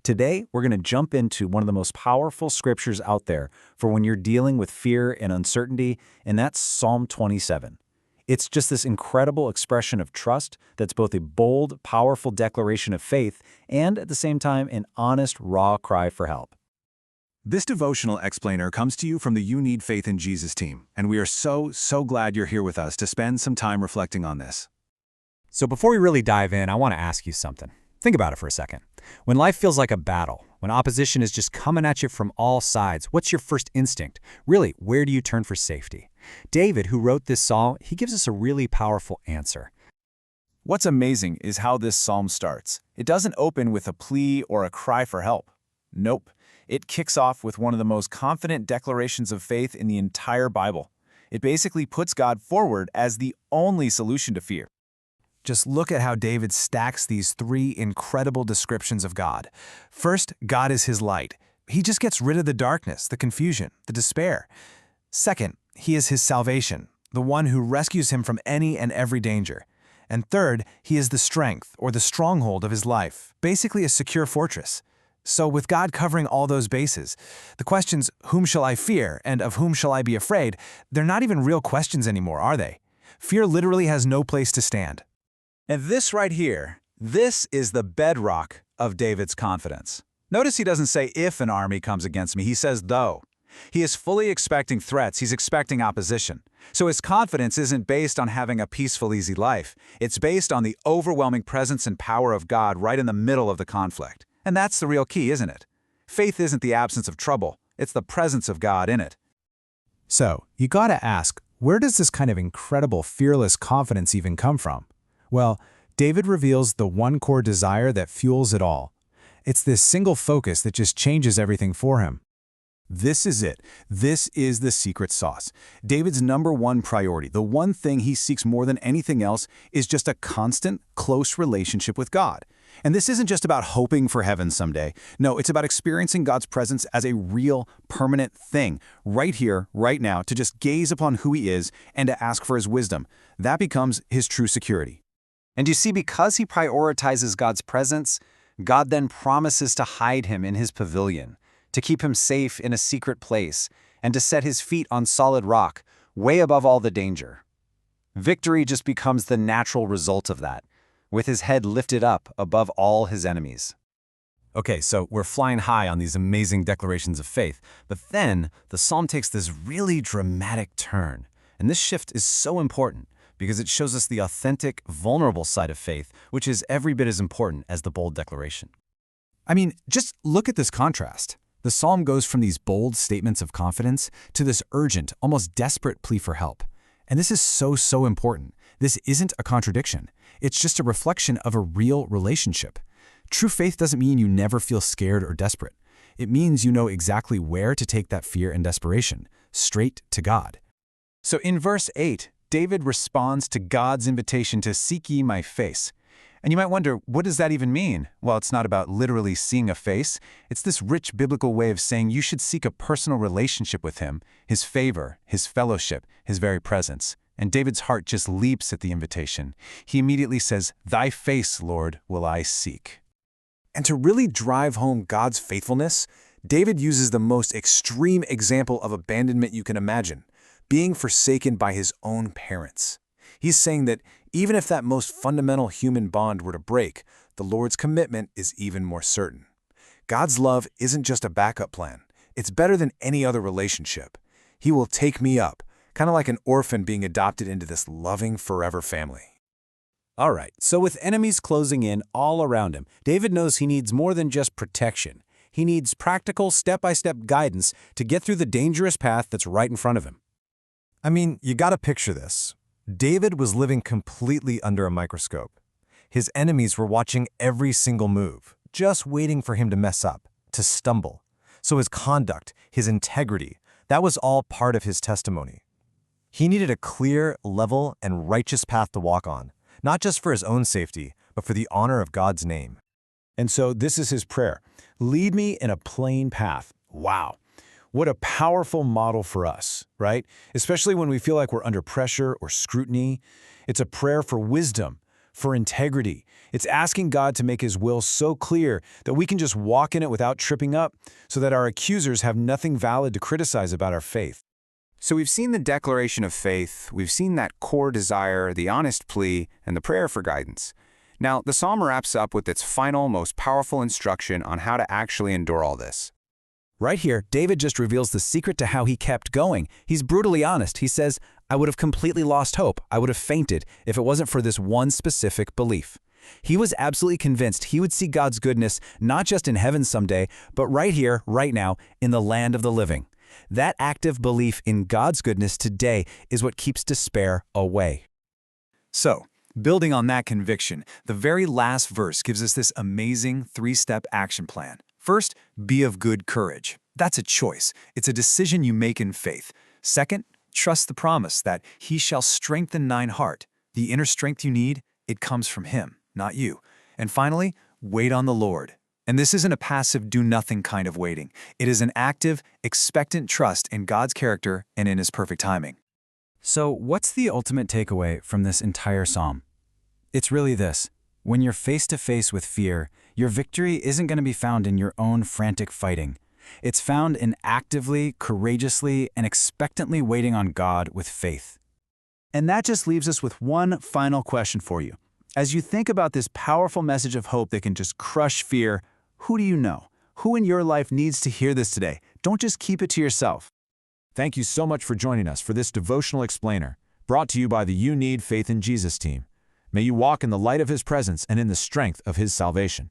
Today, we're going to jump into one of the most powerful scriptures out there for when you're dealing with fear and uncertainty, and that's Psalm 27. It's just this incredible expression of trust that's both a bold, powerful declaration of faith and, at the same time, an honest, raw cry for help. This devotional explainer comes to you from the You Need Faith in Jesus team, and we are so glad you're here with us to spend some time reflecting on this. So before we really dive in, I want to ask you something. Think about it for a second. When life feels like a battle, when opposition is just coming at you from all sides, what's your first instinct? Really, where do you turn for safety? David, who wrote this psalm, he gives us a really powerful answer. What's amazing is how this psalm starts. It doesn't open with a plea or a cry for help. Nope. It kicks off with one of the most confident declarations of faith in the entire Bible. It basically puts God forward as the only solution to fear. Just look at how David stacks these three incredible descriptions of God. First, God is his light. He just gets rid of the darkness, the confusion, the despair. Second, he is his salvation, the one who rescues him from any and every danger. And third, he is the strength or the stronghold of his life, basically a secure fortress. So with God covering all those bases, the questions, whom shall I fear and of whom shall I be afraid, they're not even real questions anymore, are they? Fear literally has no place to stand. And this right here, this is the bedrock of David's confidence. Notice he doesn't say if an army comes against me, he says though. He is fully expecting threats, he's expecting opposition. So his confidence isn't based on having a peaceful, easy life. It's based on the overwhelming presence and power of God right in the middle of the conflict. And that's the real key, isn't it? Faith isn't the absence of trouble, it's the presence of God in it. So, you gotta ask, where does this kind of incredible, fearless confidence even come from? Well, David reveals the one core desire that fuels it all. It's this single focus that just changes everything for him. This is it. This is the secret sauce. David's number one priority, the one thing he seeks more than anything else, is just a constant, close relationship with God. And this isn't just about hoping for heaven someday. No, it's about experiencing God's presence as a real, permanent thing, right here, right now, to just gaze upon who he is and to ask for his wisdom. That becomes his true security. And you see, because he prioritizes God's presence, God then promises to hide him in his pavilion, to keep him safe in a secret place, and to set his feet on solid rock, way above all the danger. Victory just becomes the natural result of that, with his head lifted up above all his enemies. Okay, so we're flying high on these amazing declarations of faith, but then the psalm takes this really dramatic turn. And this shift is so important because it shows us the authentic, vulnerable side of faith, which is every bit as important as the bold declaration. I mean, just look at this contrast. The psalm goes from these bold statements of confidence to this urgent, almost desperate plea for help. And this is so important. This isn't a contradiction. It's just a reflection of a real relationship. True faith doesn't mean you never feel scared or desperate. It means you know exactly where to take that fear and desperation, straight to God. So in verse 8, David responds to God's invitation to seek ye my face. And you might wonder, what does that even mean? Well, it's not about literally seeing a face. It's this rich biblical way of saying you should seek a personal relationship with him, his favor, his fellowship, his very presence. And David's heart just leaps at the invitation. He immediately says, "Thy face, Lord, will I seek." And to really drive home God's faithfulness, David uses the most extreme example of abandonment you can imagine, being forsaken by his own parents. He's saying that even if that most fundamental human bond were to break, the Lord's commitment is even more certain. God's love isn't just a backup plan. It's better than any other relationship. He will take me up, kind of like an orphan being adopted into this loving forever family. All right, so with enemies closing in all around him, David knows he needs more than just protection. He needs practical, step-by-step guidance to get through the dangerous path that's right in front of him. I mean, you gotta picture this. David was living completely under a microscope. His enemies were watching every single move, just waiting for him to mess up, to stumble. So his conduct, his integrity, that was all part of his testimony. He needed a clear, level, and righteous path to walk on, not just for his own safety, but for the honor of God's name. And so this is his prayer. Lead me in a plain path. Wow. What a powerful model for us, right? Especially when we feel like we're under pressure or scrutiny. It's a prayer for wisdom, for integrity. It's asking God to make His will so clear that we can just walk in it without tripping up, so that our accusers have nothing valid to criticize about our faith. So we've seen the declaration of faith, we've seen that core desire, the honest plea, and the prayer for guidance. Now, the psalm wraps up with its final, most powerful instruction on how to actually endure all this. Right here, David just reveals the secret to how he kept going. He's brutally honest. He says, "I would have completely lost hope. I would have fainted if it wasn't for this one specific belief." He was absolutely convinced he would see God's goodness not just in heaven someday, but right here, right now, in the land of the living. That active belief in God's goodness today is what keeps despair away. So, building on that conviction, the very last verse gives us this amazing three-step action plan. First, be of good courage. That's a choice. It's a decision you make in faith. Second, trust the promise that He shall strengthen thine heart. The inner strength you need, it comes from Him, not you. And finally, wait on the Lord. And this isn't a passive do-nothing kind of waiting. It is an active, expectant trust in God's character and in His perfect timing. So what's the ultimate takeaway from this entire psalm? It's really this. When you're face to face with fear, your victory isn't going to be found in your own frantic fighting. It's found in actively, courageously, and expectantly waiting on God with faith. And that just leaves us with one final question for you. As you think about this powerful message of hope that can just crush fear, who do you know? Who in your life needs to hear this today? Don't just keep it to yourself. Thank you so much for joining us for this devotional explainer, brought to you by the You Need Faith in Jesus team. May you walk in the light of His presence and in the strength of His salvation.